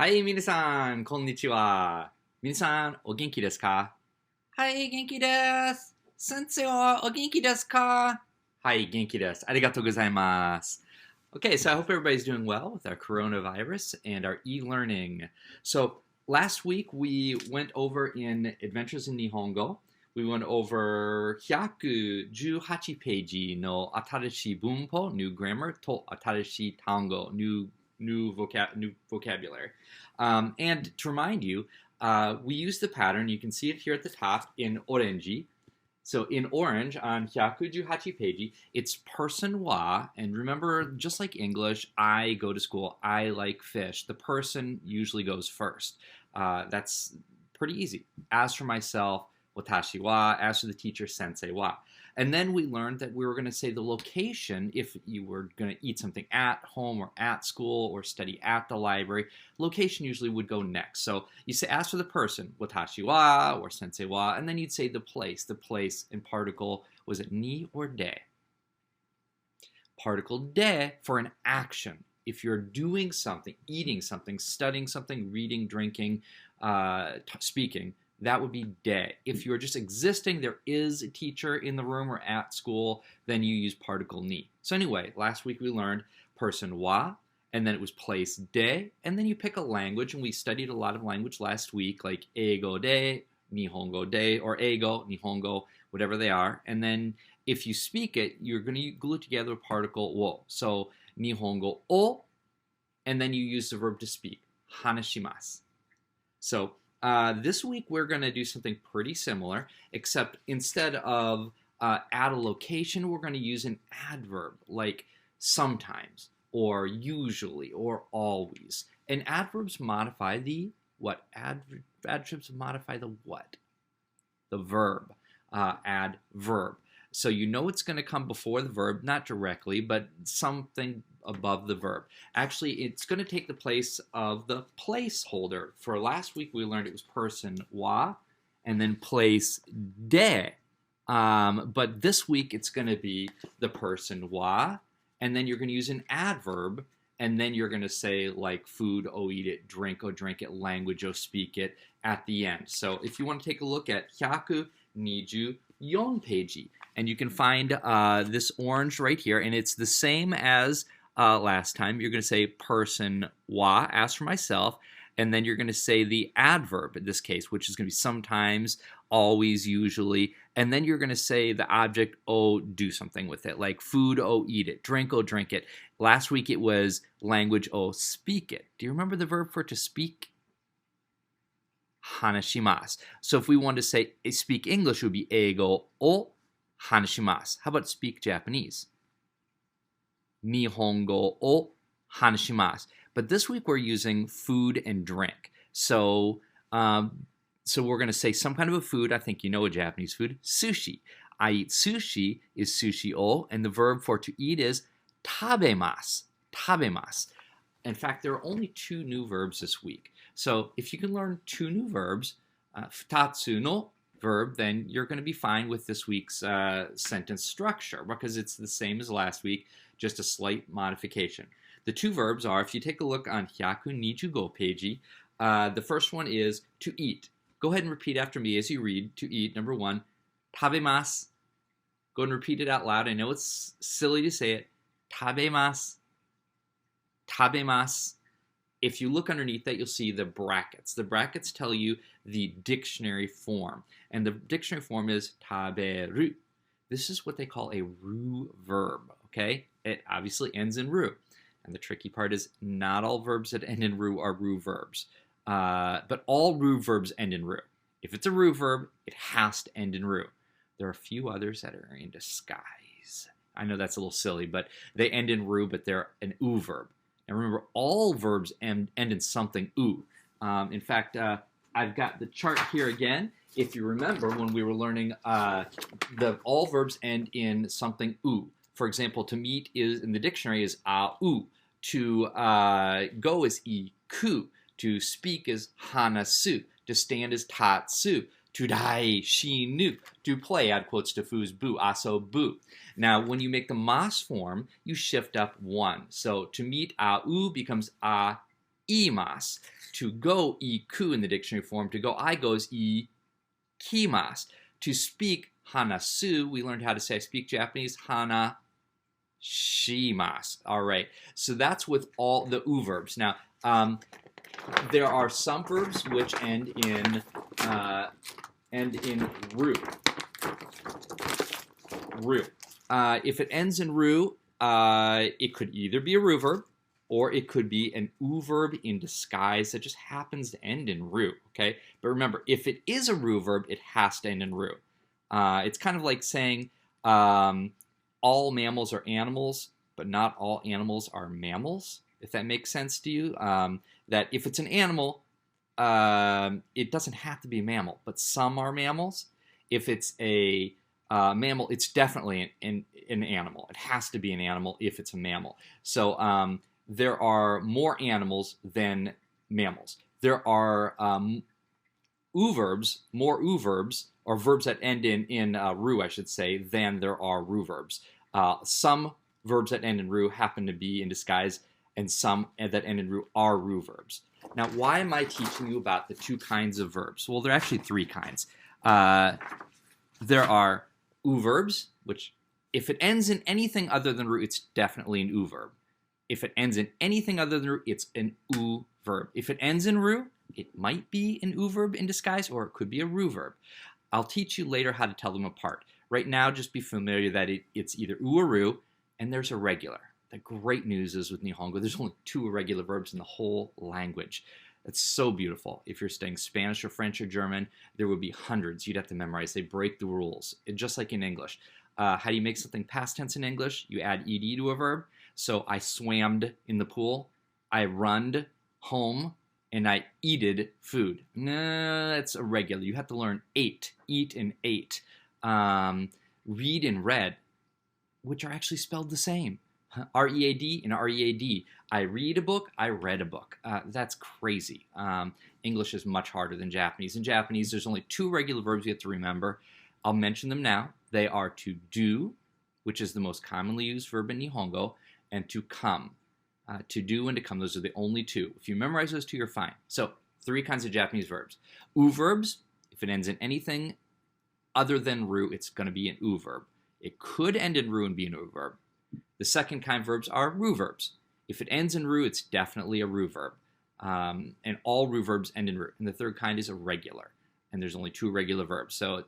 はい、皆さん、こんにちは。皆さん、お元気ですか？はい、元気です。先生はお元気ですか？はい、元気です。ありがとうございます。Okay, so I hope everybody's doing well with our coronavirus and our e-learning. So last week we went over in Adventures in Nihongo. We went over 118ページの新しい文法 new grammar と新しい単語 new vocabulary. And to remind you, we use the pattern. You can see it here at the top in orange. So in orange on 118ページ, it's person wa, and remember, just like English, I go to school, I like fish. The person usually goes first. That's pretty easy. As for myself, watashi wa. As for the teacher, sensei wa. And then we learned that we were going to say the location if you were going to eat something at home or at school or study at the library. Location usually would go next. So you say, ask for the person, watashi wa or sensei wa, and then you'd say the place. The place in particle, was it ni or de? Particle de for an action. If you're doing something, eating something, studying something, reading, drinking, speaking, that would be de. If you're just existing, there is a teacher in the room or at school, then you use particle ni. So anyway, last week we learned person wa, and then it was place de, and then you pick a language, and we studied a lot of language last week, like eigo de, nihongo de, or eigo, nihongo, whatever they are, and then if you speak it, you're going to glue together a particle wo. So nihongo o, and then you use the verb to speak, hanashimasu. So this week we're going to do something pretty similar, except instead of at a location, we're going to use an adverb like sometimes or usually or always. And adverbs modify the what? Adverbs modify the what? The verb. Adverb. So you know it's going to come before the verb, not directly, but something above the verb. Actually, it's going to take the place of the placeholder. For last week, we learned it was person wa, and then place de. But this week, it's going to be the person wa, and then you're going to use an adverb, and then you're going to say like food, oh eat it, drink, oh drink it, language, oh speak it at the end. So if you want to take a look at 124 peiji, and you can find this orange right here, and it's the same as last time. You're going to say person wa, ask for myself, and then you're going to say the adverb in this case, which is going to be sometimes, always, usually, and then you're going to say the object, oh, do something with it, like food, oh, eat it, drink, oh, drink it. Last week it was language, oh, speak it. Do you remember the verb for to speak? Hanashimasu. So if we wanted to say speak English, it would be eigo o hanashimasu. How about speak Japanese? Nihongo o hanashimasu. But this week we're using food and drink. So we're going to say some kind of a food. I think you know a Japanese food. Sushi. I eat sushi is sushi o, and the verb for to eat is tabemasu. Tabemasu. In fact, there are only 2 new verbs this week. So if you can learn 2 new verbs, futatsu no verb, then you're going to be fine with this week's sentence structure because it's the same as last week, just a slight modification. The 2 verbs are, if you take a look on 125ページ, the first one is to eat. Go ahead and repeat after me as you read. To eat, number 1, tabemasu. Go and repeat it out loud. I know it's silly to say it. Tabemasu. Tabemasu. If you look underneath that, you'll see the brackets. The brackets tell you the dictionary form. And the dictionary form is taberu. This is what they call a ru verb, okay? It obviously ends in ru. And the tricky part is not all verbs that end in ru are ru verbs. But all ru verbs end in ru. If it's a ru verb, it has to end in ru. There are a few others that are in disguise. I know that's a little silly, but they end in ru, but they're an u verb. And remember, all verbs end in something u. In fact, I've got the chart here again. If you remember, when we were learning, all verbs end in something u. For example, to meet is in the dictionary is a-u. To go is iku. To speak is hanasu. To stand is tatsu. To die, shinu. To play, add quotes to fu's bu, asobu. Now, when you make the mas form, you shift up 1. So to meet a-u becomes a imas. To go, iku in the dictionary form. To go, I goes, ikimasu. To speak, hanasu. We learned how to say I speak Japanese. Hana shimasu. All right. So that's with all the u verbs. Now, there are some verbs which end in ru. Ru. If it ends in ru, it could either be a ru verb or it could be an u verb in disguise that just happens to end in ru. Okay, but remember, if it is a ru verb, it has to end in ru. It's kind of like saying all mammals are animals, but not all animals are mammals. If that makes sense to you, that if it's an animal, it doesn't have to be a mammal, but some are mammals. If it's a mammal, it's definitely an animal. It has to be an animal if it's a mammal. So there are more animals than mammals. There are u verbs, more u verbs, or verbs that end in ru, I should say, than there are ru verbs. Some verbs that end in ru happen to be in disguise, and some that end in ru are ru verbs. Now, why am I teaching you about the two kinds of verbs? Well, there are actually three kinds. There are u verbs, which if it ends in anything other than ru, it's definitely an u verb. If it ends in anything other than ru, it's an u verb. If it ends in ru, it might be an u verb in disguise, or it could be a ru verb. I'll teach you later how to tell them apart. Right now, just be familiar that it's either u or ru, and there's a regular. The great news is with Nihongo, there's only 2 irregular verbs in the whole language. It's so beautiful. If you're studying Spanish or French or German, there would be hundreds you'd have to memorize. They break the rules, just like in English. How do you make something past tense in English? You add ed to a verb. So I swammed in the pool, I runned home, and I eated food. No, that's irregular. You have to learn ate, eat, and ate. Read and read, which are actually spelled the same. R-E-A-D and R-E-A-D. I read a book, I read a book. That's crazy. English is much harder than Japanese. In Japanese, there's only 2 regular verbs you have to remember. I'll mention them now. They are to do, which is the most commonly used verb in Nihongo, and to come. To do and to come, those are the only 2. If you memorize those 2, you're fine. So, 3 kinds of Japanese verbs. U verbs, if it ends in anything other than ru, it's going to be an u verb. It could end in ru and be an u verb. The second kind of verbs are ru verbs. If it ends in ru, it's definitely a ru verb. And all ru verbs end in ru. And the third kind is irregular. And there's only 2 regular verbs. So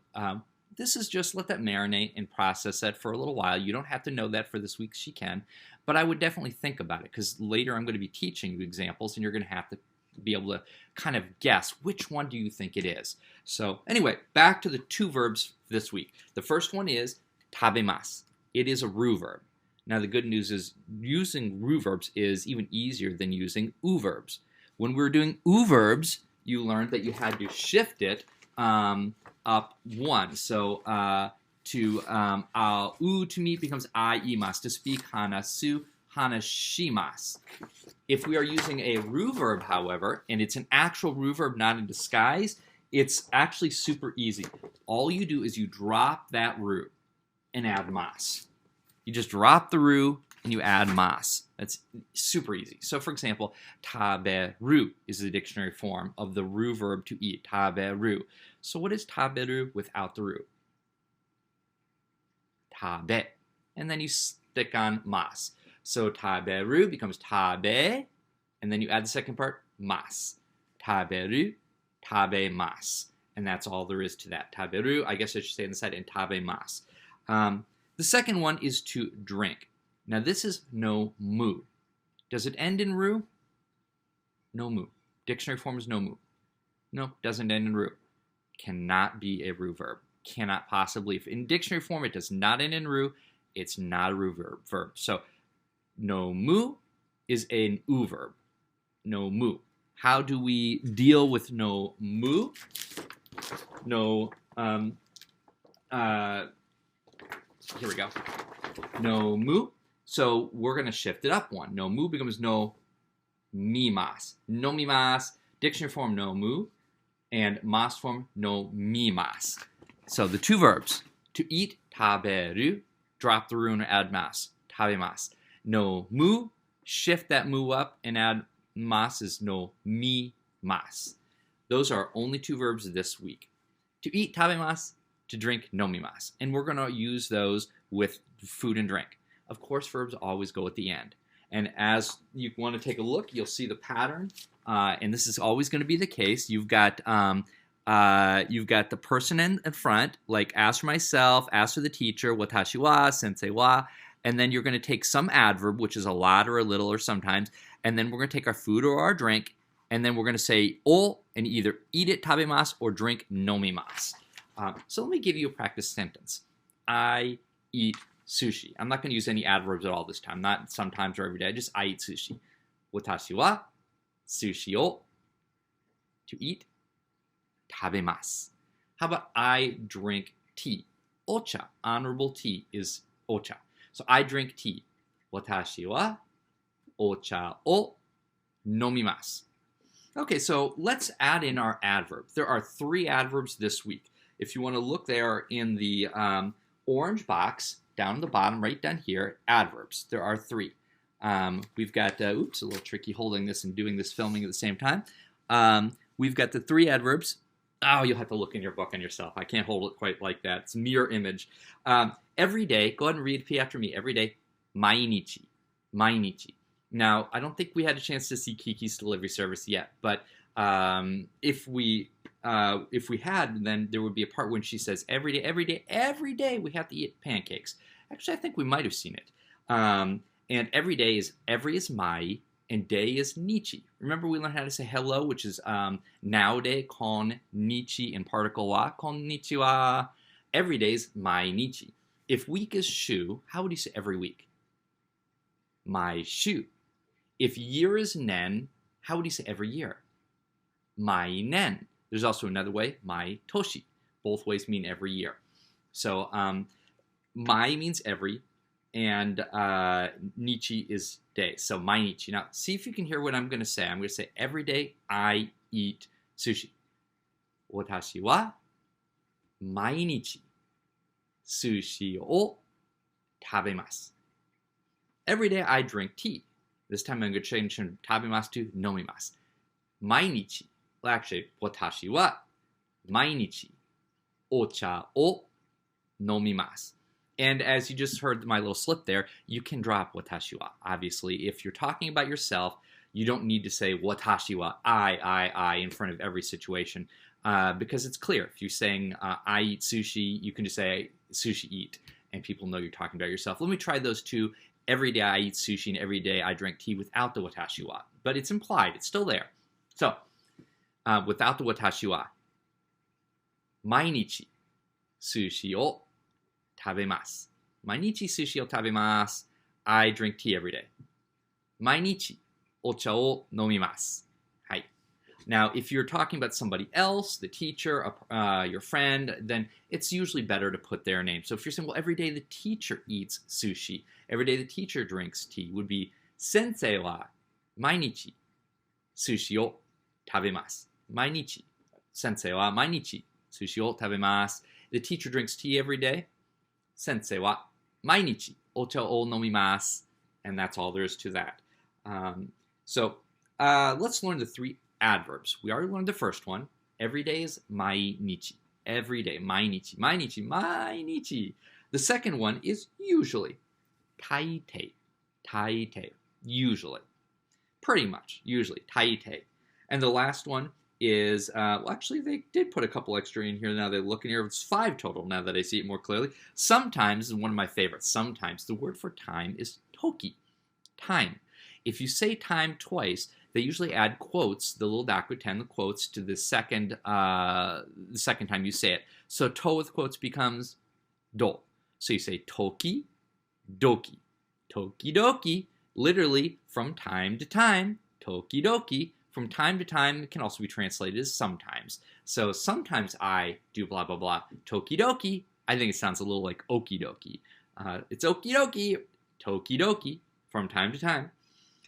this is just let that marinate and process that for a little while. You don't have to know that for this week. She can. But I would definitely think about it, because later I'm going to be teaching you examples, and you're going to have to be able to kind of guess which one do you think it is. So anyway, back to the 2 verbs this week. The first one is tabemasu. It is a ru verb. Now, the good news is using ru verbs is even easier than using u verbs. When we were doing u verbs, you learned that you had to shift it up 1. So u to meet becomes I imasu. To speak, hanasu, hanashimasu. If we are using a ru verb, however, and it's an actual ru verb, not in disguise, it's actually super easy. All you do is you drop that ru and add mas. You just drop the ru and you add mas. That's super easy. So, for example, taberu is the dictionary form of the ru verb to eat. Taberu. So, what is taberu without the ru? Tabe. And then you stick on mas. So, taberu becomes tabe, and then you add the second part, mas. Taberu, tabemasu. And that's all there is to that. Taberu, I guess I should say on the side, and tabemasu. The second one is to drink. Now, this is no mu. Does it end in ru? No mu. Dictionary form is no mu. No, doesn't end in ru. Cannot be a ru verb. Cannot possibly. If in dictionary form it does not end in ru, it's not a ru verb. So, no mu is an u verb. No mu. How do we deal with no mu? No, here we go. No mu. So we're going to shift it up 1. No mu becomes no mimasu. No mimasu. Dictionary form no mu. And mas form no mimasu. So the 2 verbs. To eat, taberu. Drop the ru and add mas. Tabemasu. No mu. Shift that mu up and add mas is no mas. Those are only two verbs this week. To eat, tabemas. To drink, nomimas. And we're going to use those with food and drink. Of course, verbs always go at the end. And as you want to take a look, you'll see the pattern. And this is always going to be the case. You've got the person in front, like as for myself, as for the teacher, watashi wa, sensei wa. And then you're going to take some adverb, which is a lot or a little or sometimes. And then we're going to take our food or our drink. And then we're going to say o and either eat it, tabemas, or drink, nomimas. So let me give you a practice sentence. I eat sushi. I'm not going to use any adverbs at all this time. Not sometimes or every day. Just I eat sushi. Watashi wa sushi o. To eat, tabemas. How about I drink tea? Ocha. Honorable tea is ocha. So I drink tea. Watashi wa ocha o nomimasu. Okay, so let's add in our adverb. There are 3 adverbs this week. If you want to look there in the orange box, down the bottom, right down here, adverbs. There are 3. We've got, oops, a little tricky holding this and doing this filming at the same time. We've got the 3 adverbs. Oh, you'll have to look in your book on yourself. I can't hold it quite like that. It's a mirror image. Every day, go ahead and repeat after me. Every day, mainichi, mainichi. Now, I don't think we had a chance to see Kiki's delivery service yet, but if we had, then there would be a part when she says every day, every day, every day we have to eat pancakes. Actually, I think we might have seen it. And every day is mai, and day is nichi. Remember we learned how to say hello, which is nowday, kon nichi, and particle wa, konnichiwa. Every day is mai nichi. If week is shu, how would you say every week? Mai shu. If year is nen, how would you say every year? Mai nen. There's also another way, mai toshi. Both ways mean every year. So mai means every, and nichi is day. So mai nichi. Now, see if you can hear what I'm going to say. I'm going to say every day I eat sushi. Watashi wa mainichi sushi o tabemasu. Every day I drink tea. This time I'm going to change from tabemasu to nomimasu. Mainichi. Well, actually, watashi wa mainichi ocha o nomimasu. And as you just heard my little slip there, you can drop watashi wa. Obviously, if you're talking about yourself, you don't need to say watashi wa, I in front of every situation because it's clear. If you're saying I eat sushi, you can just say sushi eat, and people know you're talking about yourself. Let me try those 2. Every day I eat sushi and every day I drink tea without the watashi wa. But it's implied. It's still there. So, without the watashi wa. Mainichi sushi o tabemasu. Mainichi sushi o tabemasu. I drink tea every day. Mainichi ocha o nomimasu. Hai. Now, if you're talking about somebody else, the teacher, your friend, then it's usually better to put their name. So if you're saying, well, every day the teacher eats sushi, every day the teacher drinks tea, would be sensei wa mainichi sushi o tabemasu. Mainichi. Sensei wa mainichi sushi o tabemasu. The teacher drinks tea every day. Sensei wa mainichi ocha o nomimasu. And that's all there is to that. So let's learn the 3 adverbs. We already learned the first one. Every day is mainichi. Every day, mainichi, mainichi, mainichi. The second one is usually. Taitei, taitei, usually. Pretty much, usually, taitei. And the last one is, well, actually, they did put a couple extra in here now that I look in here. It's 5 total now that I see it more clearly. Sometimes, and one of my favorites, sometimes the word for time is toki, time. If you say time twice, they usually add quotes, the little dakuten, the quotes, to the second time you say it. So to with quotes becomes do. So you say toki, doki. Toki doki, literally from time to time. Toki doki, from time to time, can also be translated as sometimes. So sometimes I do blah, blah, blah. Toki doki, I think it sounds a little like okie dokie. It's okie dokie, toki doki, from time to time.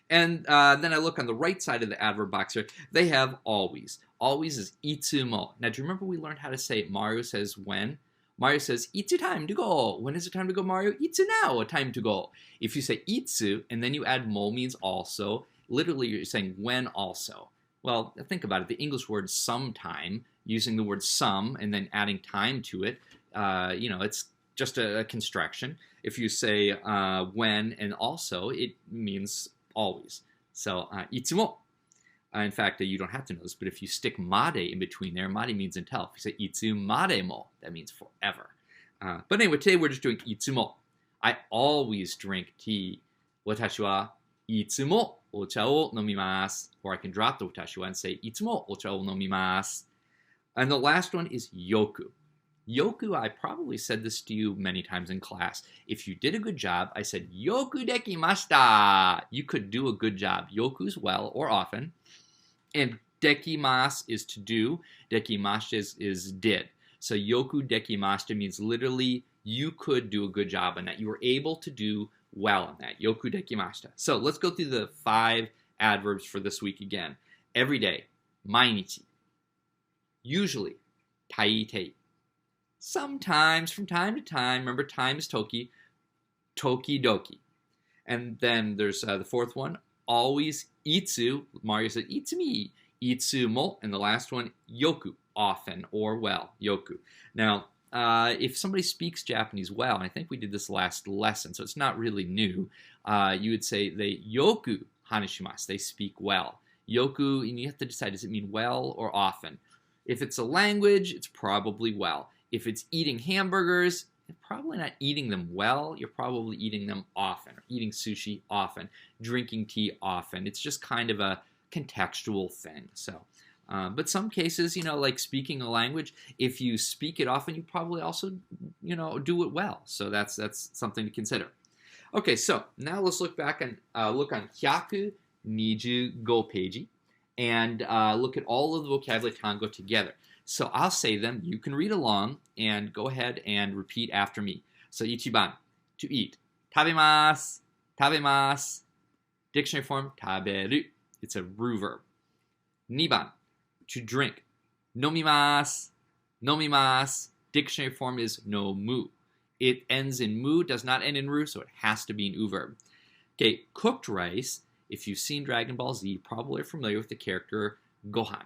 And then I look on the right side of the adverb box here. They have always. Always is itsumo. Now, do you remember we learned how to say it? Mario says when? Mario says, itsu time to go. When is it time to go, Mario? Itsu now, a time to go. If you say itsu, and then you add mo means also, literally you're saying when also. Well, think about it. The English word sometime, using the word some and then adding time to it, it's just a construction. If you say when and also, it means always. So, いつも. In fact, you don't have to know this, but if you stick made in between there, made means until. If you say いつまでも, that means forever. But anyway, today we're just doing いつも. I always drink tea. 私はいつもお茶を飲みます. Or I can drop the 私は and say いつもお茶を飲みます. And the last one is よく. Yoku, I probably said this to you many times in class. If you did a good job, I said, Yoku dekimashita. You could do a good job. Yoku's well or often. And dekimasu is to do. Dekimashita is did. So yoku dekimashita means literally you could do a good job on that. You were able to do well on that. Yoku dekimashita. So let's go through the 5 adverbs for this week again. Every day, 毎日. Usually, 大抵. Sometimes, from time to time, remember time is toki, tokidoki. And then there's the 4th one, always, itsu. Mario said, itsumi, itsumo. And the last one, yoku, often or well, yoku. Now, if somebody speaks Japanese well, and I think we did this last lesson, so it's not really new, you would say they yoku hanishimasu, they speak well. Yoku, and you have to decide, does it mean well or often? If it's a language, it's probably well. If it's eating hamburgers, you're probably not eating them well. You're probably eating them often, or eating sushi often, drinking tea often. It's just kind of a contextual thing. So, but some cases, like speaking a language, if you speak it often, you probably also, do it well. So that's something to consider. Okay, so now let's look back and look on 125 page and look at all of the vocabulary tango together. So I'll say them. You can read along and go ahead and repeat after me. So 1番, to eat. 食べます, 食べます. Dictionary form, 食べる. It's a root verb. 2番, to drink. 飲みます, 飲みます. Dictionary form is no mu. It ends in mu, does not end in ru, so it has to be an u verb. Okay, cooked rice. If you've seen Dragon Ball Z, you probably are familiar with the character Gohan.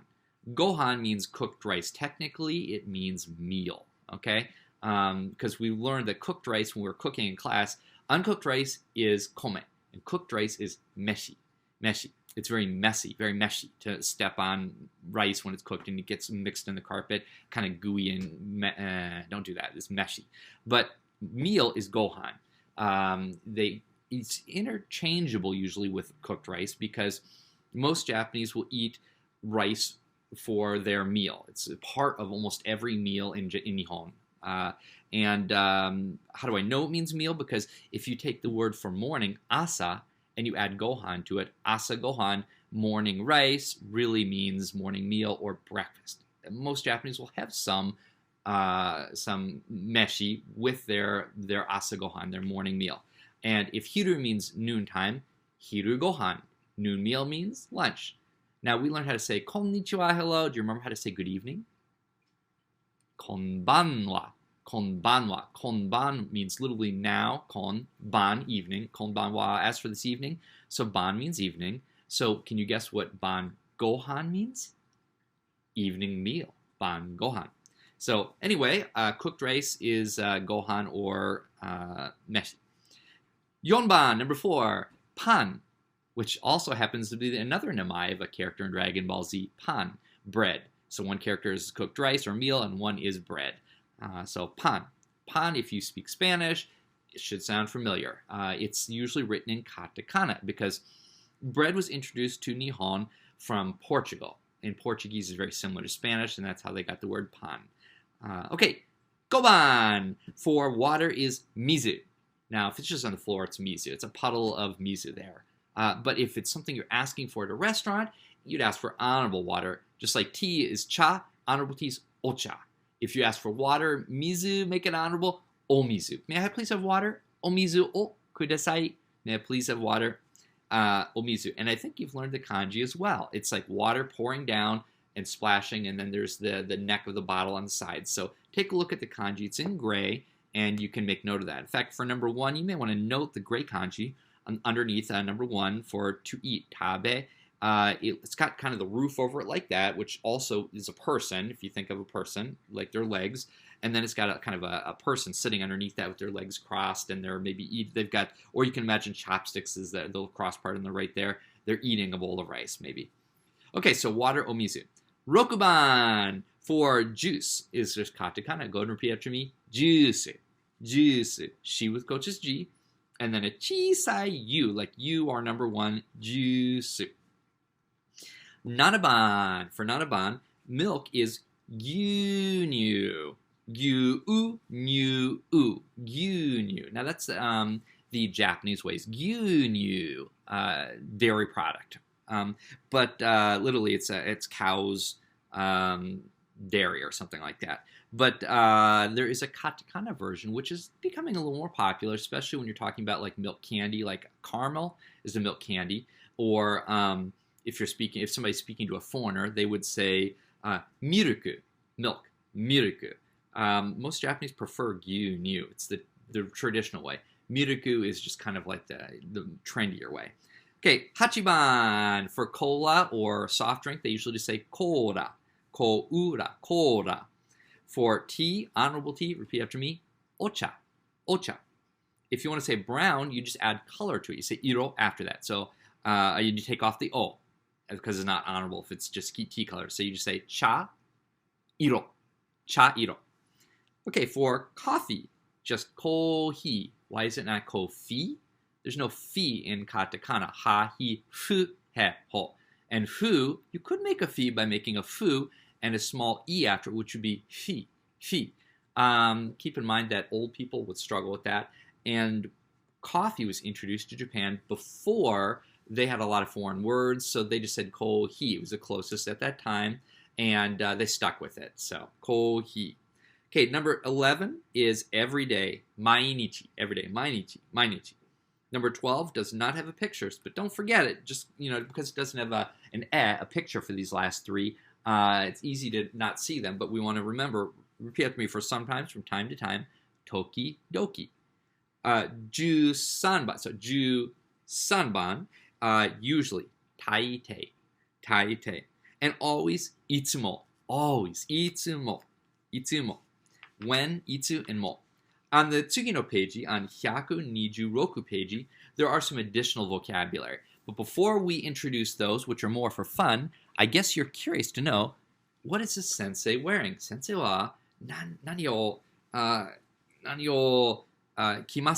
Gohan means cooked rice. Technically, it means meal, okay? Because we learned that cooked rice, when we were cooking in class, uncooked rice is kome, and cooked rice is meshi. Meshi. It's very messy, very meshy to step on rice when it's cooked and it gets mixed in the carpet, kind of gooey and don't do that. It's meshy. But meal is gohan. It's interchangeable usually with cooked rice because most Japanese will eat rice for their meal. It's a part of almost every meal in Nihon. How do I know it means meal? Because if you take the word for morning, asa, and you add gohan to it, asa gohan, morning rice, really means morning meal or breakfast. Most Japanese will have some meshi with their asa gohan, their morning meal. And if hiru means noontime, hiru gohan. Noon meal means lunch. Now, we learned how to say konnichiwa, hello. Do you remember how to say good evening? Konbanwa. Konbanwa. Konban means literally now. Konban, evening. Konbanwa, as for this evening. So ban means evening. So can you guess what ban gohan means? Evening meal. Ban gohan. So anyway, cooked rice is gohan or meshi. Yonban, number 4, pan, which also happens to be another namai of a character in Dragon Ball Z, pan, bread. So one character is cooked rice or meal, and one is bread. So pan. Pan, if you speak Spanish, it should sound familiar. It's usually written in katakana because bread was introduced to Nihon from Portugal. And Portuguese is very similar to Spanish, and that's how they got the word pan. Okay, goban for water is mizu. Now, if it's just on the floor, it's mizu. It's a puddle of mizu there. But if it's something you're asking for at a restaurant, you'd ask for honorable water. Just like tea is cha, honorable tea is ocha. If you ask for water, mizu, make it honorable, omizu. May I please have water? Omizu o kudasai. May I please have water? Omizu. And I think you've learned the kanji as well. It's like water pouring down and splashing, and then there's the neck of the bottle on the side. So take a look at the kanji. It's in gray, and you can make note of that. In fact, for number 1, you may want to note the gray kanji. underneath number 1 for to eat, tabe. It's got kind of the roof over it like that, which also is a person, if you think of a person, like their legs. And then it's got a kind of a person sitting underneath that with their legs crossed, and they've got, or you can imagine chopsticks is that little cross part on the right there. They're eating a bowl of rice, maybe. Okay, so water, omizu. Rokuban for juice is just katakana. Go and repeat after me. Juice. Juice. She with coach's G. And then a chisai U, like you are number 1. Juice. Nanaban. For nanaban, milk is gyunyu. Gyunyu. Now that's the Japanese ways. Gyunyu, dairy product. But literally it's cow's dairy or something like that. But there is a katakana version, which is becoming a little more popular, especially when you're talking about like milk candy, like caramel is a milk candy. Or if somebody's speaking to a foreigner, they would say miruku, milk, miruku. Most Japanese prefer gyunyu. It's the traditional way. Miruku is just kind of like the trendier way. Okay, hachiban for cola or soft drink. They usually just say koura, koura, koura. For tea, honorable tea, repeat after me, ocha, ocha. If you want to say brown, you just add color to it. You say iro after that. So you take off the o because it's not honorable if it's just tea color. So you just say cha, iro, cha, iro. Okay, for coffee, just kohi. Why is it not kofi? There's no fi in katakana. Ha, hi, fu, he, ho. And fu, you could make a fi by making a fu and a small e after it, which would be fi, fi. Keep in mind that old people would struggle with that. And coffee was introduced to Japan before they had a lot of foreign words, so they just said kohi. It was the closest at that time, and they stuck with it. So kohi. Okay, number 11 is everyday, mainichi, everyday, mainichi, mainichi. Number 12 does not have a picture, but don't forget it. Just, because it doesn't have a picture for these last 3, it's easy to not see them, but we want to remember, repeat after me for sometimes, from time to time, toki doki. Ju sanban, so ju sanban, usually, taite, taite. And always, itsumo, always, itsumo, itsumo. When, itsu, and mo. On the tsugi no peiji, on hyaku niju roku peiji, there are some additional vocabulary. But before we introduce those, which are more for fun, I guess you're curious to know, what is this sensei wearing? Sensei wa nani o kimasu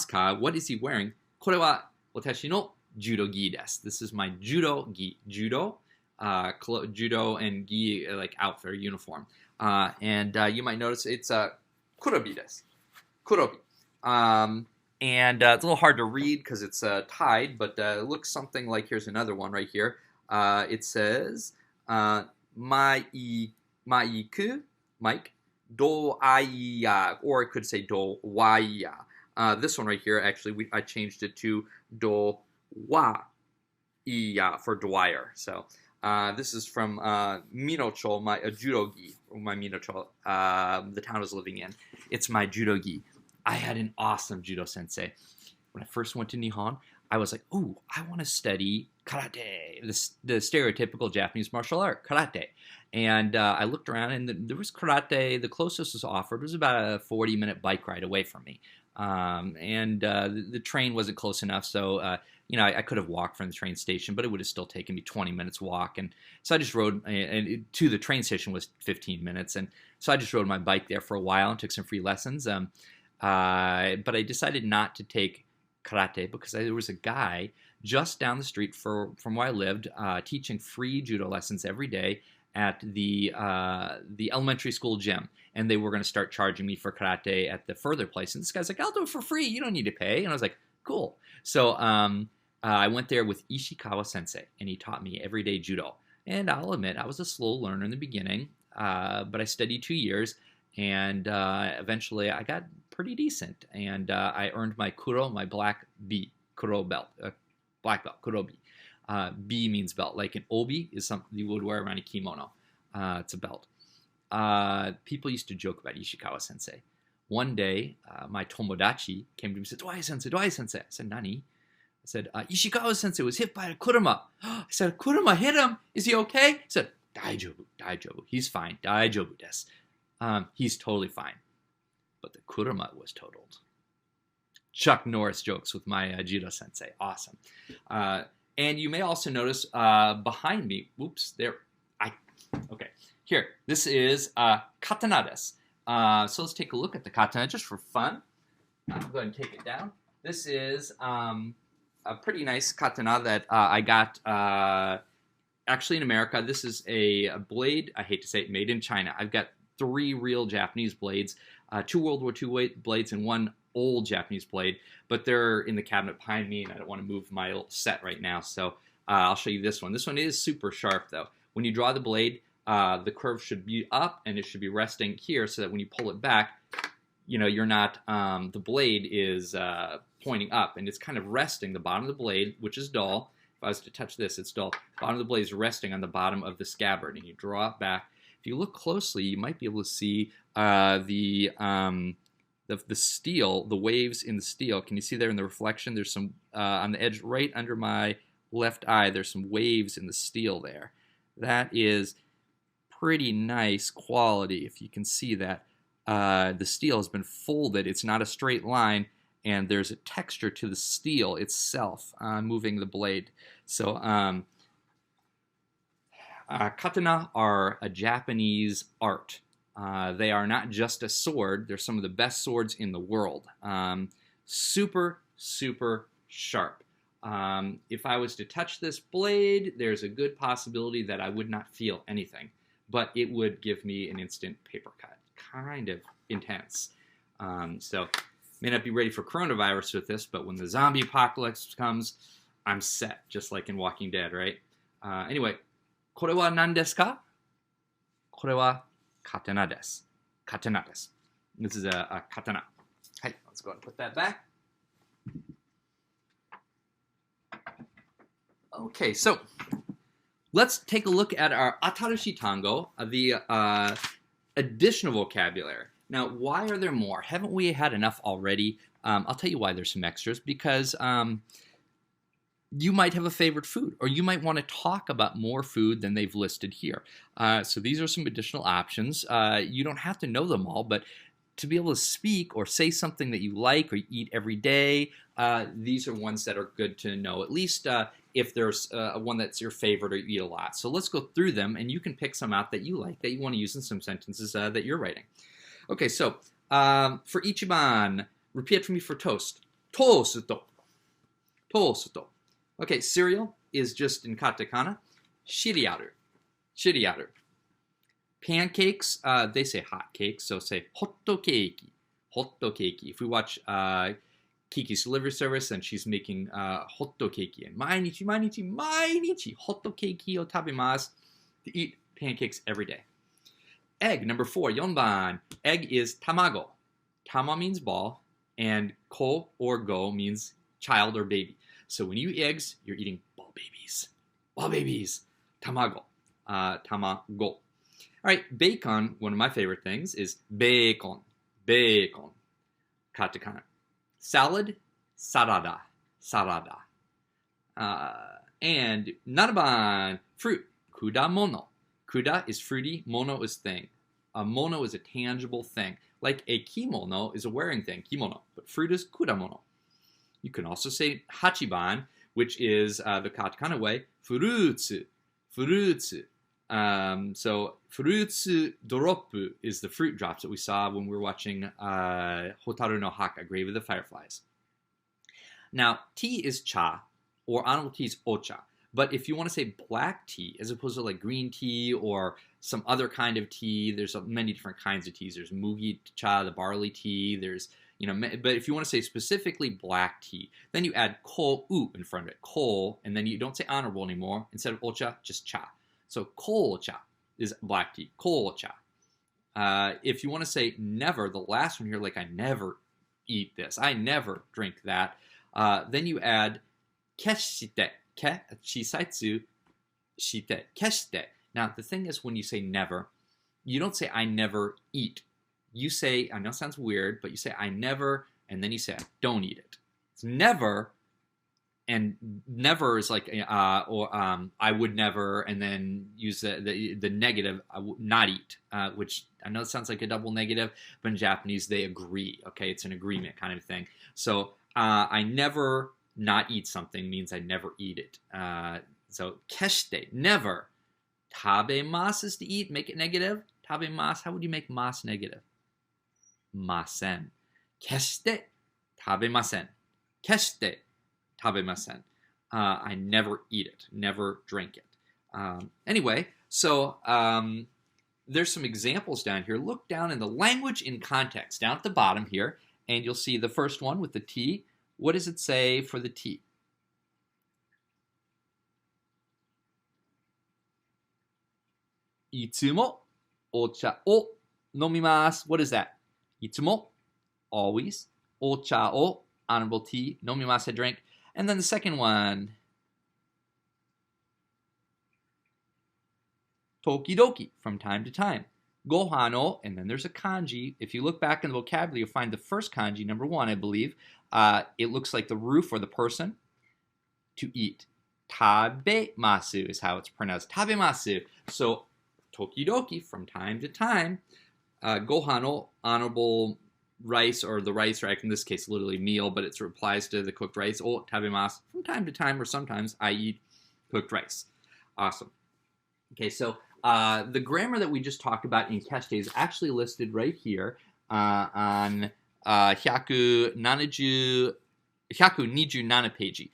ka? What is he wearing? Kore wa watashi no judo gi desu. This is my judo gi. Judo, judo and gi, like outfit or uniform. And you might notice it's kurobi desu. Kurobi. And it's a little hard to read because it's tied, but it looks something like, here's another one right here. It says, maiku, Mike, do aiya, or it could say do waiya. This one right here, actually, I changed it to do wa iya for Dwyer. So this is from Minocho, my judogi, my Minocho, the town I was living in. It's my judogi. I had an awesome judo sensei. When I first went to Nihon, I was like, ooh, I want to study karate, the stereotypical Japanese martial art, karate. And I looked around, and there was karate. The closest was offered was about a 40-minute bike ride away from me. The train wasn't close enough, so I could have walked from the train station, but it would have still taken me 20 minutes walk. And so I just rode, and to the train station was 15 minutes. And so I just rode my bike there for a while and took some free lessons. But I decided not to take karate because there was a guy just down the street from where I lived teaching free judo lessons every day at the elementary school gym. And they were going to start charging me for karate at the further place. And this guy's like, I'll do it for free. You don't need to pay. And I was like, cool. So I went there with Ishikawa sensei, and he taught me everyday judo. And I'll admit, I was a slow learner in the beginning, but I studied 2 years, and eventually I got pretty decent. And I earned my kuro, my black B, kuro belt, black belt, kuro B. B means belt, like an obi is something you would wear around a kimono. It's a belt. People used to joke about Ishikawa sensei. One day, my tomodachi came to me and said, Dwai sensei. I said, Nani? I said, Ishikawa sensei was hit by a kuruma. I said, kuruma hit him? Is he okay? He said, daijobu, daijobu. He's fine. Daijobu desu. He's totally fine. But the kuruma was totaled. Chuck Norris jokes with my Jiro sensei. Awesome. And you may also notice behind me, okay. Here, this is katana desu. So let's take a look at the katana just for fun. I'll go ahead and take it down. This is a pretty nice katana that I got actually in America. This is a blade, I hate to say it, made in China. I've got 3 real Japanese blades, 2 World War II blades and 1 old Japanese blade, but they're in the cabinet behind me, and I don't want to move my little set right now, so I'll show you this one. This one is super sharp, though. When you draw the blade, the curve should be up, and it should be resting here so that when you pull it back, you know, you're not, the blade is pointing up, and it's kind of resting. The bottom of the blade, which is dull, if I was to touch this, it's dull. The bottom of the blade is resting on the bottom of the scabbard, and you draw it back. If you look closely, you might be able to see the steel, the waves in the steel. Can you see there in the reflection? There's some, on the edge right under my left eye, there's some waves in the steel there. That is pretty nice quality, if you can see that. The steel has been folded. It's not a straight line, and there's a texture to the steel itself moving the blade. So katana are a Japanese art. They are not just a sword. They're some of the best swords in the world. Super, super sharp. If I was to touch this blade, there's a good possibility that I would not feel anything, but it would give me an instant paper cut. Kind of intense. So, may not be ready for coronavirus with this, but when the zombie apocalypse comes, I'm set, just like in Walking Dead, right? Anyway, これは何ですか? これは katana desu. Katana desu. This is a katana. Hey, let's go ahead and put that back. Okay, so let's take a look at our atarashi tango, the additional vocabulary. Now, why are there more? Haven't we had enough already? I'll tell you why there's some extras, because you might have a favorite food, or you might want to talk about more food than they've listed here. So these are some additional options. You don't have to know them all, but to be able to speak or say something that you like or you eat every day, these are ones that are good to know, at least if there's one that's your favorite or you eat a lot. So let's go through them, and you can pick some out that you like, that you want to use in some sentences that you're writing. Okay, so for ichiban, repeat after me for toast. Toasto. Toasto. Okay, cereal is just in katakana. Shiriaru. Shiriaru. Pancakes, they say hot cakes, so say hotto keiki. Hotto keiki. If we watch Kiki's delivery service, and she's making hotto keiki. And mainichi, mainichi, mainichi hotto keiki o tabemasu. To eat pancakes every day. Egg, number 4, yonban. Egg is tamago. Tama means ball, and ko or go means child or baby. So when you eat eggs, you're eating ball babies. Ball babies. Tamago. Tamago. All right, bacon, one of my favorite things, is bacon. Bacon. Katakana. Salad, sarada. Sarada. And nanaban, fruit. Kudamono. Kuda is fruity, mono is thing. A mono is a tangible thing. Like a kimono is a wearing thing, kimono. But fruit is kudamono. You can also say hachiban, which is the katakana way, furutsu. Furutsu. So furutsu doropu is the fruit drops that we saw when we were watching Hotaru no Haka, Grave of the Fireflies. Now, tea is cha, or honorable tea is ocha. But if you want to say black tea, as opposed to like green tea or some other kind of tea, there's many different kinds of teas. There's mugi cha, the barley tea. There's, but if you want to say specifically black tea, then you add ko-u in front of it. Ko, and then you don't say honorable anymore. Instead of ocha, just cha. So ko-cha is black tea. Ko-cha. If you want to say never, the last one here, like I never eat this, I never drink that, then you add keshite. Ke, chisaitsu, shite, keshite. Now, the thing is, when you say never, you don't say I never eat. You say, I know it sounds weird, but you say I never, and then you say I don't eat it. It's never and never is like or I would never, and then use the negative, I would not eat, which I know it sounds like a double negative, but in Japanese they agree. Okay, it's an agreement kind of thing. So I never not eat something means I never eat it. So keshite, never. Tabemasu is to eat. Make it negative. Tabemasu. How would you make mas negative? Masen. Keshite tabemasen. Keshite tabemasen. I never eat it. Never drink it. Anyway, so there's some examples down here. Look down in the language in context, down at the bottom here, and you'll see the first one with the T. What does it say for the T? Itsumo ocha o nomimasu. What is that? Itsumo, always. Ocha o, honorable tea. Nomimasu, I drink. And then the second one, tokidoki, from time to time. Gohan o, and then there's a kanji. If you look back in the vocabulary, you'll find the first kanji, number 1, I believe. It looks like the roof or the person. To eat. Tabemasu is how it's pronounced. Tabemasu. So, tokidoki, from time to time. Gohan o, honorable rice, or the rice, or in this case literally meal, but it applies to the cooked rice. O tabemasu, from time to time, or sometimes I eat cooked rice. Awesome. Okay, so the grammar that we just talked about in keshite is actually listed right here on 127 page.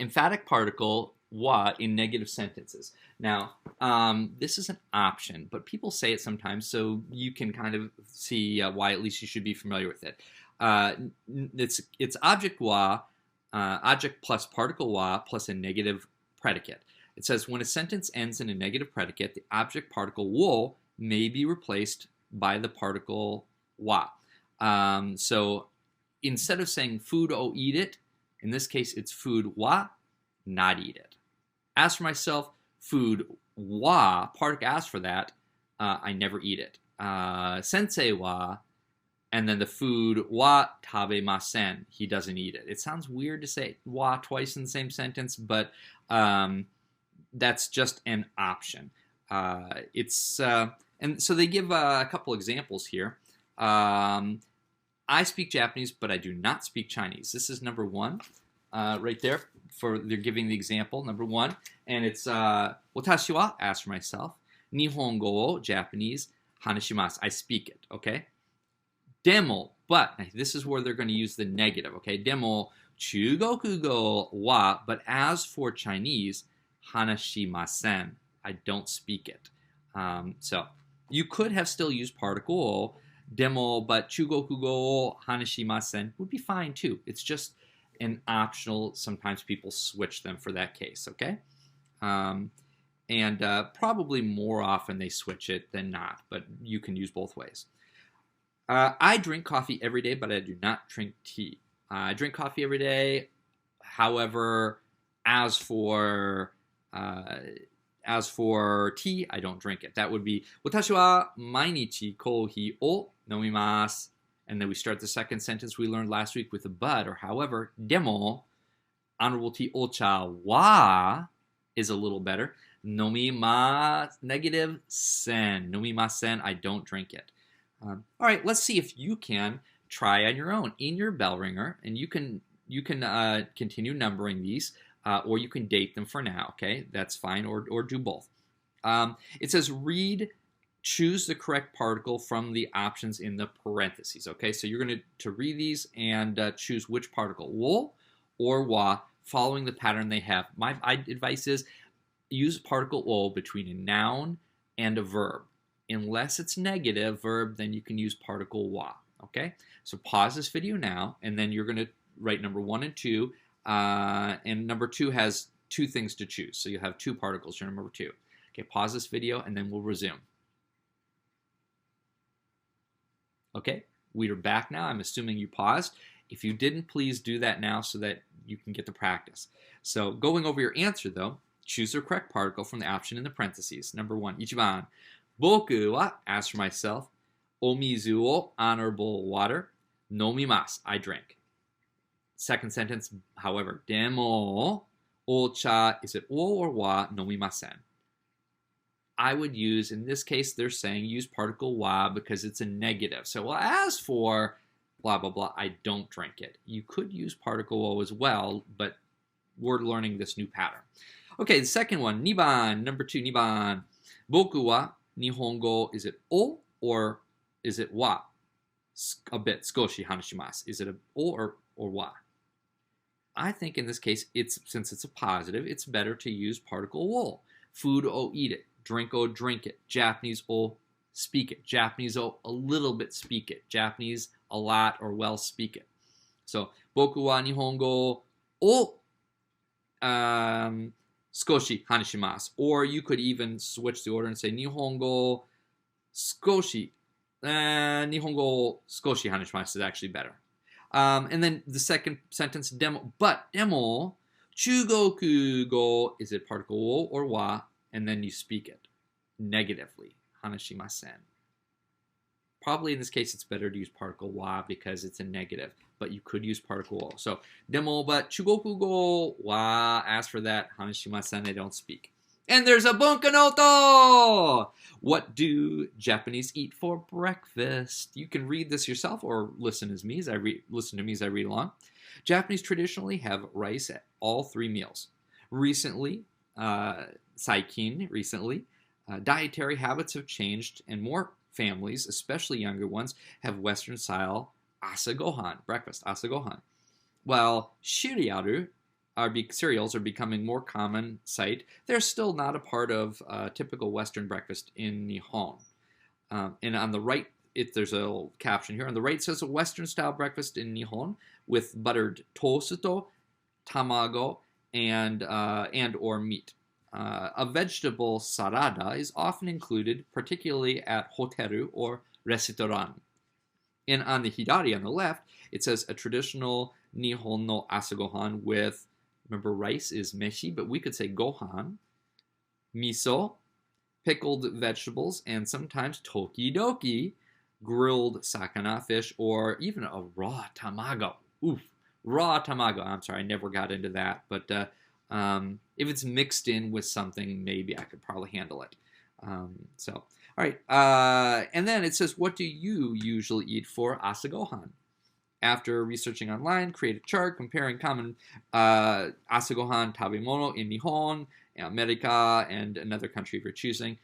Emphatic particle wa in negative sentences. Now, this is an option, but people say it sometimes, so you can kind of see why at least you should be familiar with it. It's object wa, object plus particle wa plus a negative predicate. It says when a sentence ends in a negative predicate, the object particle wo may be replaced by the particle wa. So instead of saying food o eat it, in this case it's food wa not eat it. As for myself, food wa, particle asked for that, I never eat it. Sensei wa, and then the food wa tabemasen, he doesn't eat it. It sounds weird to say wa twice in the same sentence, but that's just an option. And so they give a couple examples here. I speak Japanese, but I do not speak Chinese. This is number 1, right there. They're giving the example, number 1, and it's watashi wa, ask for myself. Nihongo o, Japanese. Hanashimasu, I speak it. Okay. Demo, but this is where they're going to use the negative. Okay. Demo chugokugo wa, but as for Chinese, hanashimasen, I don't speak it. So you could have still used particle o, demo, but chugokugo o hanashimasen would be fine too. It's just an optional. Sometimes people switch them for that case. Okay. And probably more often they switch it than not, but you can use both ways. I drink coffee every day, but I do not drink tea. I drink coffee every day. However, as for tea, I don't drink it. That would be watashi wa mainichi kohi o nomimasu. And then we start the second sentence we learned last week with a but or however. Demo, honorable tea ocha wa is a little better. Nomimasu, negative sen. Nomimasen, I don't drink it. All right, let's see if you can try on your own in your bell ringer, and you can continue numbering these, or you can date them for now. Okay, that's fine, or do both. It says choose the correct particle from the options in the parentheses. Okay, so you're going to read these and choose which particle, wo or wa, following the pattern they have. My advice is use particle o between a noun and a verb. Unless it's negative verb, then you can use particle wa. Okay, so pause this video now, and then you're going to write number 1 and 2, and number 2 has 2 things to choose, so you have 2 particles for number 2. Okay, pause this video, and then we'll resume. Okay, we are back now. I'm assuming you paused. If you didn't, please do that now so that you can get the practice. So going over your answer, though, choose the correct particle from the option in the parentheses. Number 1, ichiban. Boku wa, ask for myself. Omizu o, honorable water. Nomimasu, I drink. Second sentence, however, demo, ocha, is it o or wa, nomimasen. I would use, in this case, they're saying use particle wa because it's a negative. So, well, as for blah, blah, blah, I don't drink it. You could use particle o as well, but we're learning this new pattern. Okay, the second one, niban, number 2, niban. Boku wa nihongo, is it o or is it wa? A bit, skoshi hanashimasu. Is it a o or wa? I think in this case, since it's a positive, it's better to use particle wo. Food o eat it. Drink o drink it. Japanese o speak it. Japanese o a little bit speak it. Japanese a lot or well speak it. So, boku wa nihongo o skoshi hanashimasu. Or you could even switch the order and say nihongo skoshi. Nihongo skoshi hanashimasu is actually better. And then the second sentence, demo. But demo, chugoku go, is it particle wo or wa? And then you speak it negatively. Hanashimasen. Probably in this case, it's better to use particle wa because it's a negative, but you could use particle wo. So, demo, but chugoku go wa. As for that, hanashimasen, I don't speak. And there's a bunkanoto! What do Japanese eat for breakfast? You can read this yourself or listen to me as I read along. Japanese traditionally have rice at all 3 meals. Recently, dietary habits have changed, and more families, especially younger ones, have Western-style asagohan, breakfast, asagohan. While shiriaru, cereals are becoming more common sight, they're still not a part of typical Western breakfast in Nihon. And on the right, there's a little caption here. On the right, it says a Western-style breakfast in Nihon with buttered tosuto, tamago, and or meat. A vegetable sarada is often included, particularly at hoteru or restaurant. And on the hidari, on the left, it says a traditional Nihon no asagohan with, remember rice is meshi, but we could say gohan, miso, pickled vegetables, and sometimes tokidoki, grilled sakana fish, or even a raw tamago. Oof, raw tamago. I'm sorry, I never got into that, but if it's mixed in with something, maybe I could probably handle it. All right. And then it says, what do you usually eat for asagohan? After researching online, create a chart comparing common asagohan tabemono in Nihon, America, and another country if you're choosing.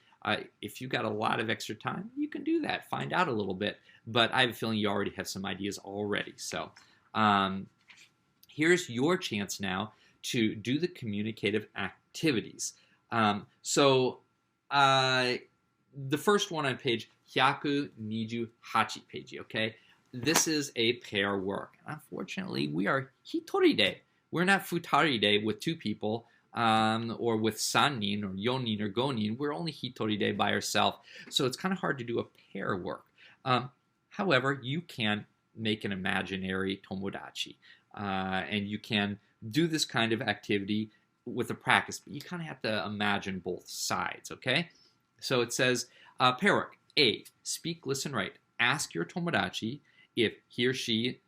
If you got a lot of extra time, you can do that. Find out a little bit. But I have a feeling you already have some ideas already. So here's your chance now to do the communicative activities. The first one on page 128 page, okay? This is a pair work. Unfortunately, we are hitoride. We're not futaride with 2 people, or with sannin or yonin or gonin. We're only hitoride by ourselves. So it's kind of hard to do a pair work. However, you can make an imaginary tomodachi. And you can do this kind of activity with a practice, but you kind of have to imagine both sides, okay? So it says, pair work. A, speak, listen, write. Ask your tomodachi if he or she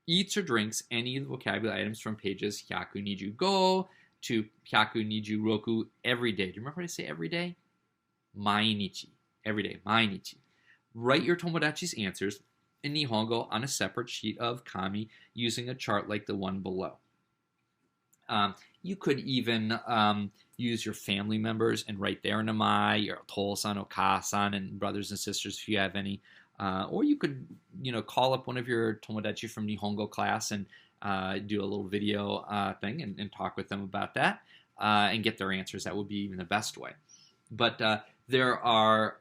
eats or drinks any of the vocabulary items from pages 125 to 126 every day. Do you remember how to say every day? Mainichi. Every day. Mainichi. Write your tomodachi's answers in Nihongo on a separate sheet of kami using a chart like the one below. You could even use your family members and write their namae, your tosan, okasan, and brothers and sisters if you have any. Or you could, call up one of your tomodachi from Nihongo class and do a little video thing and talk with them about that and get their answers. That would be even the best way. But there are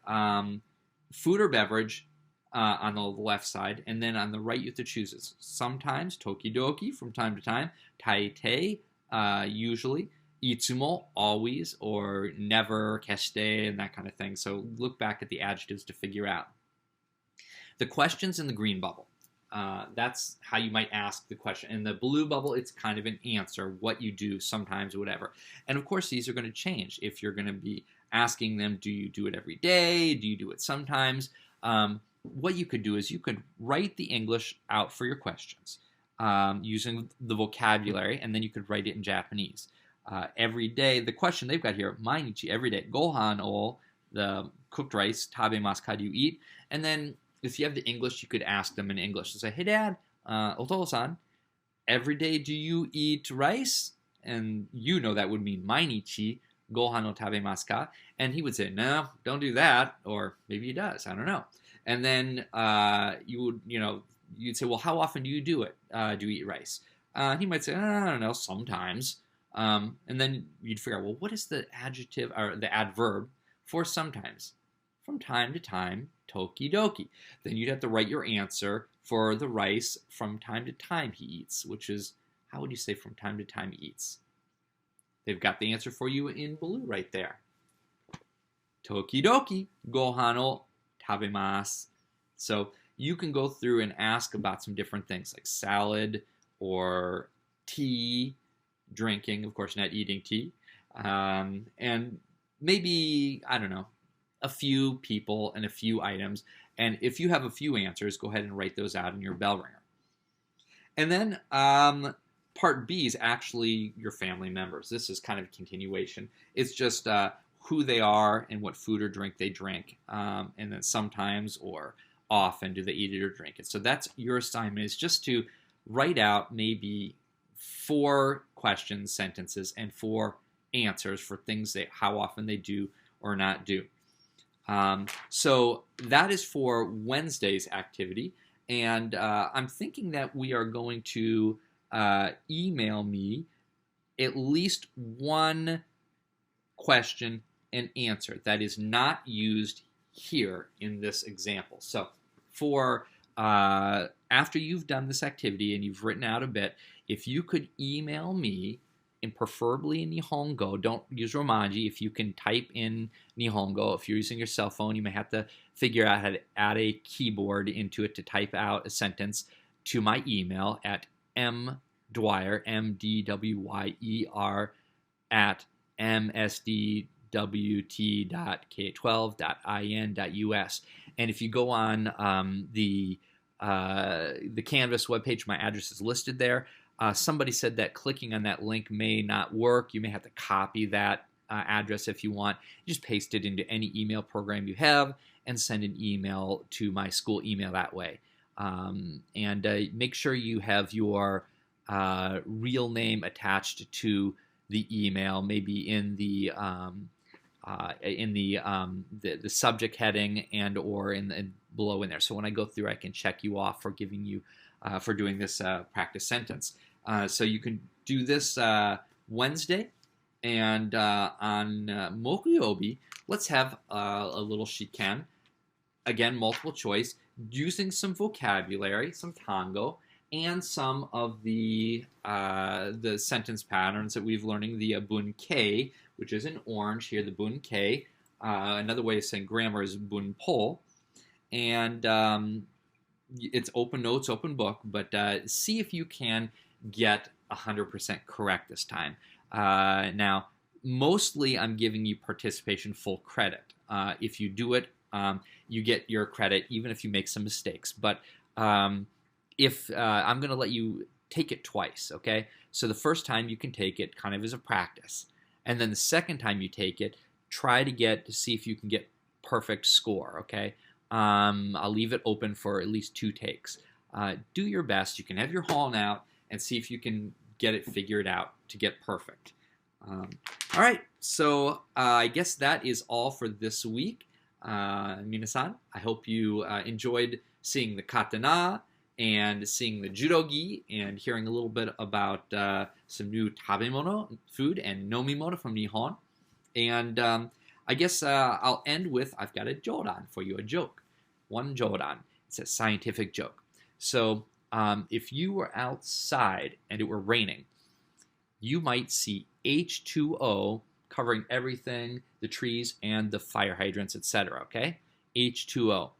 food or beverage on the left side, and then on the right you have to choose it. Sometimes tokidoki, from time to time, taitei, usually, itsumo, always, or never, keshite, and that kind of thing. So look back at the adjectives to figure out. The question's in the green bubble. That's how you might ask the question. In the blue bubble, it's kind of an answer, what you do, sometimes, whatever. And of course, these are going to change. If you're going to be asking them, do you do it every day? Do you do it sometimes? What you could do is you could write the English out for your questions. using the vocabulary, and then you could write it in Japanese. Every day, the question they've got here, mainichi, every day, gohan o, the cooked rice, tabemasu ka, do you eat? And then if you have the English, you could ask them in English. So say, hey dad, otosan, every day do you eat rice? And you know that would mean mainichi, gohan o tabemasu ka? And he would say, no, don't do that. Or maybe he does, I don't know. And then you'd say, well, how often do you do it? Do you eat rice? He might say, I don't know, sometimes. And then you'd figure out, well, what is the adjective or the adverb for sometimes? From time to time, tokidoki. Then you'd have to write your answer for the rice from time to time he eats, which is, how would you say from time to time he eats? They've got the answer for you in blue right there. Tokidoki gohan o tabemasu. So you can go through and ask about some different things like salad or tea, drinking, of course, not eating tea, and maybe, I don't know, a few people and a few items. And if you have a few answers, go ahead and write those out in your bell ringer. And then part B is actually your family members. This is kind of a continuation. It's just who they are and what food or drink they drink. And then sometimes or often do they eat it or drink it. So that's your assignment, is just to write out maybe 4 questions, sentences, and 4 answers for things how often they do or not do. So that is for Wednesday's activity. And I'm thinking that we are going to email me at least one question and answer that is not used here in this example. So for after you've done this activity and you've written out a bit, if you could email me, and preferably in Nihongo, don't use Romaji. If you can type in Nihongo, if you're using your cell phone, you may have to figure out how to add a keyboard into it to type out a sentence to my email at mdwyer, MDWYER, at msdwt.k12.in.us. And if you go on the Canvas webpage, my address is listed there. Somebody said that clicking on that link may not work. You may have to copy that address if you want. Just paste it into any email program you have and send an email to my school email that way. And make sure you have your real name attached to the email, maybe in the subject heading and or in below in there. So when I go through, I can check you off for giving you for doing this practice sentence. So you can do this Wednesday, and on Mokuyobi, let's have a little shikan. Again, multiple choice, using some vocabulary, some tango, and some of the sentence patterns that we've learning, the bunkei, which is in orange here, the bunkei. Another way of saying grammar is bunpo. And it's open notes, open book, but see if you can get 100% correct this time. Now, mostly I'm giving you participation full credit. If you do it, you get your credit even if you make some mistakes. But if I'm going to let you take it twice, okay? So the first time you can take it kind of as a practice. And then the second time you take it, try to see if you can get perfect score, okay? I'll leave it open for at least 2 takes. Do your best. You can have your horn out and see if you can get it figured out to get perfect. All right, so I guess that is all for this week. Minasan, I hope you enjoyed seeing the katana and seeing the judogi and hearing a little bit about some new tabemono, food, and nomimono from Nihon. And I guess I'll end with, I've got a jodan for you, a joke. One jodan. It's a scientific joke. So if you were outside and it were raining, you might see H2O covering everything, the trees and the fire hydrants, etc. Okay? H2O.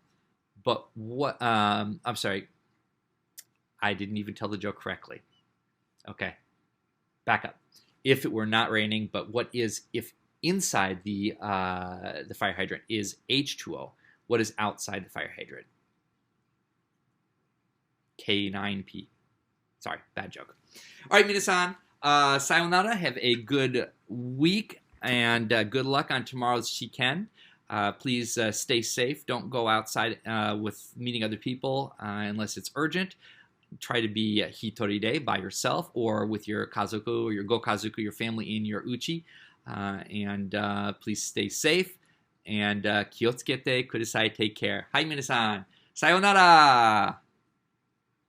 But what, I'm sorry, I didn't even tell the joke correctly. Okay, back up. If it were not raining, but what is, if inside the fire hydrant is H2O, what is outside the fire hydrant? K9P. Sorry, bad joke. All right, minasan. Sayonara. Have a good week and good luck on tomorrow's shiken. Please stay safe. Don't go outside with meeting other people unless it's urgent. Try to be hitoride by yourself or with your kazoku or your gokazoku, your family in your uchi. And please stay safe. And 気をつけてください. Take care. Hi, minasan. Sayonara.